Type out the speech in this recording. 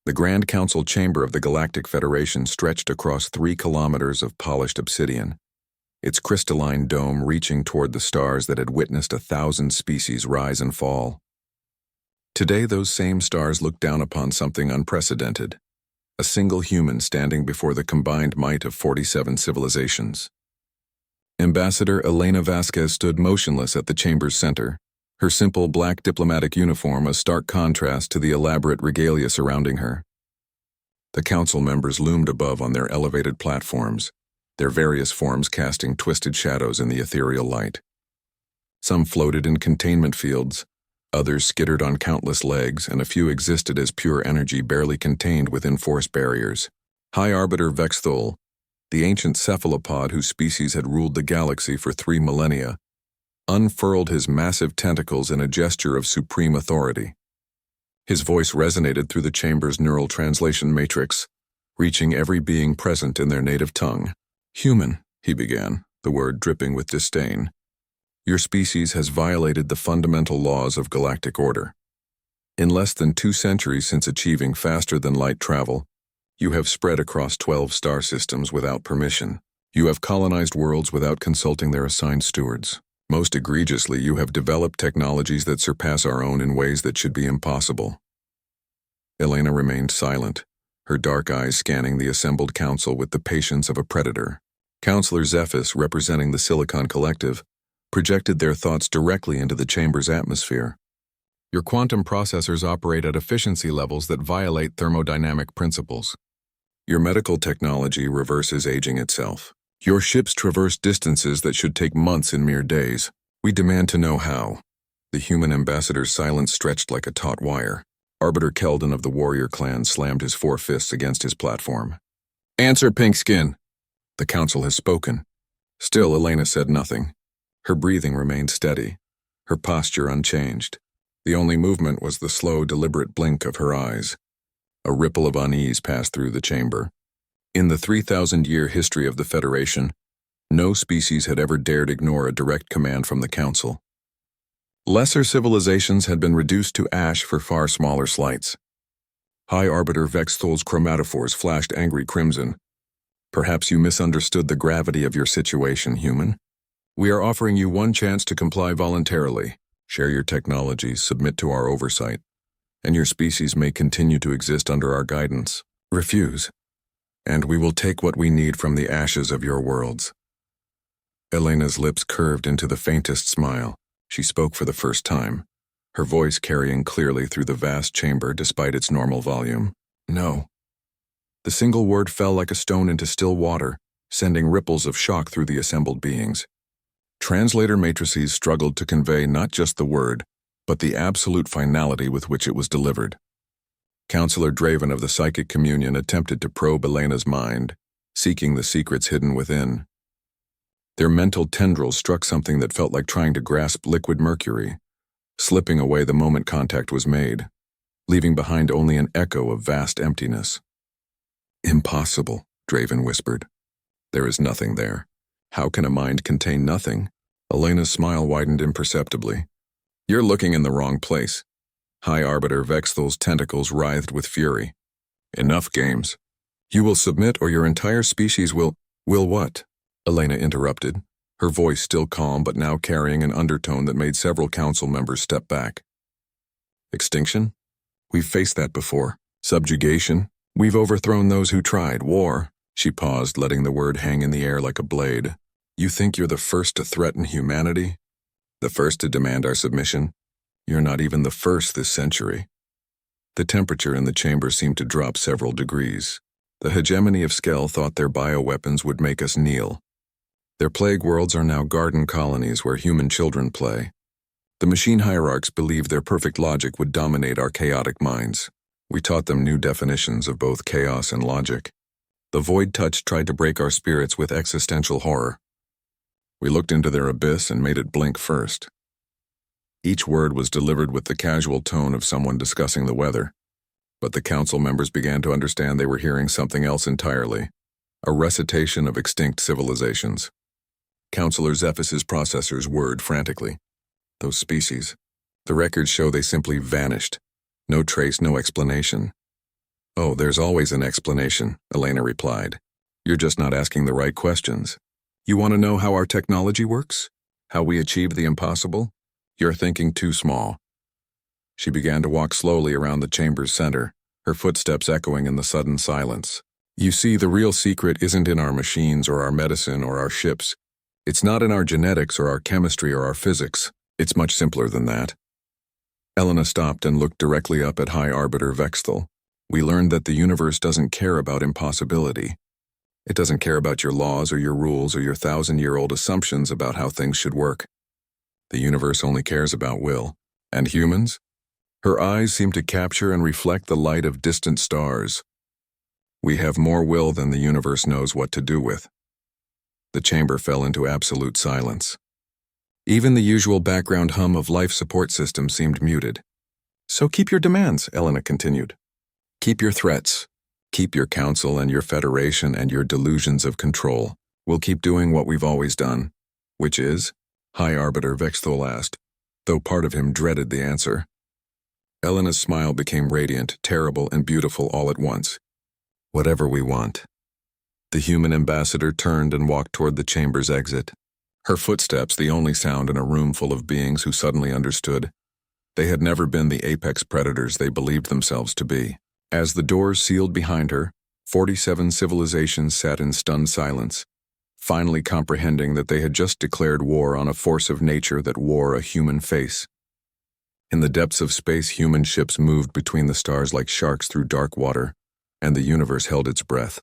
The Grand Council chamber of the Galactic Federation stretched across 3 kilometers of polished obsidian, its crystalline dome reaching toward the stars that had witnessed 1,000 species rise and fall. Today, those same stars looked down upon something unprecedented, a single human standing before the combined might of 47 civilizations. Ambassador Elena Vasquez stood motionless at the chamber's center, her simple black diplomatic uniform a stark contrast to the elaborate regalia surrounding her. The council members loomed above on their elevated platforms, their various forms casting twisted shadows in the ethereal light. Some floated in containment fields, others skittered on countless legs, and a few existed as pure energy barely contained within force barriers. High Arbiter Vexthul, the ancient cephalopod whose species had ruled the galaxy for 3 millennia, unfurled his massive tentacles in a gesture of supreme authority. His voice resonated through the chamber's neural translation matrix, reaching every being present in their native tongue. "Human," he began, the word dripping with disdain. "Your species has violated the fundamental laws of galactic order. In less than 2 centuries since achieving faster-than-light travel, you have spread across 12 star systems without permission. You have colonized worlds without consulting their assigned stewards. Most egregiously, you have developed technologies that surpass our own in ways that should be impossible." Elena remained silent, her dark eyes scanning the assembled council with the patience of a predator. Councillor Zephys, representing the Silicon Collective, projected their thoughts directly into the chamber's atmosphere. "Your quantum processors operate at efficiency levels that violate thermodynamic principles. Your medical technology reverses aging itself. Your ships traverse distances that should take months in mere days. We demand to know how." The human ambassador's silence stretched like a taut wire. Arbiter Keldon of the warrior clan slammed his 4 fists against his platform. "Answer, Pinkskin! The council has spoken." Still, Elena said nothing. Her breathing remained steady, her posture unchanged. The only movement was the slow, deliberate blink of her eyes. A ripple of unease passed through the chamber. In the 3,000-year history of the Federation, no species had ever dared ignore a direct command from the Council. Lesser civilizations had been reduced to ash for far smaller slights. High Arbiter Vexthul's chromatophores flashed angry crimson. "Perhaps you misunderstood the gravity of your situation, human. We are offering you one chance to comply voluntarily, share your technologies, submit to our oversight, and your species may continue to exist under our guidance. Refuse, and we will take what we need from the ashes of your worlds." Elena's lips curved into the faintest smile. She spoke for the first time, her voice carrying clearly through the vast chamber despite its normal volume. "No." The single word fell like a stone into still water, sending ripples of shock through the assembled beings. Translator matrices struggled to convey not just the word, but the absolute finality with which it was delivered. Councillor Draven of the Psychic Communion attempted to probe Elena's mind, seeking the secrets hidden within. Their mental tendrils struck something that felt like trying to grasp liquid mercury, slipping away the moment contact was made, leaving behind only an echo of vast emptiness. "Impossible," Draven whispered. "There is nothing there. How can a mind contain nothing?" Elena's smile widened imperceptibly. "You're looking in the wrong place." High Arbiter Vexthul's tentacles writhed with fury. "Enough games. You will submit or your entire species will—" "Will what?" Elena interrupted, her voice still calm but now carrying an undertone that made several council members step back. "Extinction? We've faced that before. Subjugation? We've overthrown those who tried. War?" She paused, letting the word hang in the air like a blade. "You think you're the first to threaten humanity? The first to demand our submission? You're not even the first this century." The temperature in the chamber seemed to drop several degrees. The hegemony of Skell thought their bioweapons would make us kneel. Their plague worlds are now garden colonies where human children play. The machine hierarchs believed their perfect logic would dominate our chaotic minds. We taught them new definitions of both chaos and logic. The void touch tried to break our spirits with existential horror. We looked into their abyss and made it blink first. Each word was delivered with the casual tone of someone discussing the weather, but the council members began to understand they were hearing something else entirely, a recitation of extinct civilizations. Councillor Zephys's processors whirred frantically. Those species. The records show they simply vanished. No trace, no explanation. Oh, there's always an explanation, Elena replied. You're just not asking the right questions. You want to know how our technology works? How we achieve the impossible? You're thinking too small. She began to walk slowly around the chamber's center, her footsteps echoing in the sudden silence. You see, the real secret isn't in our machines or our medicine or our ships. It's not in our genetics or our chemistry or our physics. It's much simpler than that. Elena stopped and looked directly up at High Arbiter Vexthal. We learned that the universe doesn't care about impossibility. It doesn't care about your laws or your rules or your 1,000-year-old assumptions about how things should work. The universe only cares about will. And humans? Her eyes seemed to capture and reflect the light of distant stars. We have more will than the universe knows what to do with. The chamber fell into absolute silence. Even the usual background hum of life support systems seemed muted. So keep your demands, Elena continued. Keep your threats. Keep your council and your federation and your delusions of control. We'll keep doing what we've always done. Which is? High Arbiter Vexthal asked, though part of him dreaded the answer. Elena's smile became radiant, terrible, and beautiful all at once. Whatever we want. The human ambassador turned and walked toward the chamber's exit. Her footsteps, the only sound in a room full of beings who suddenly understood. They had never been the apex predators they believed themselves to be. As the doors sealed behind her, 47 civilizations sat in stunned silence, finally comprehending that they had just declared war on a force of nature that wore a human face. In the depths of space, human ships moved between the stars like sharks through dark water, and the universe held its breath.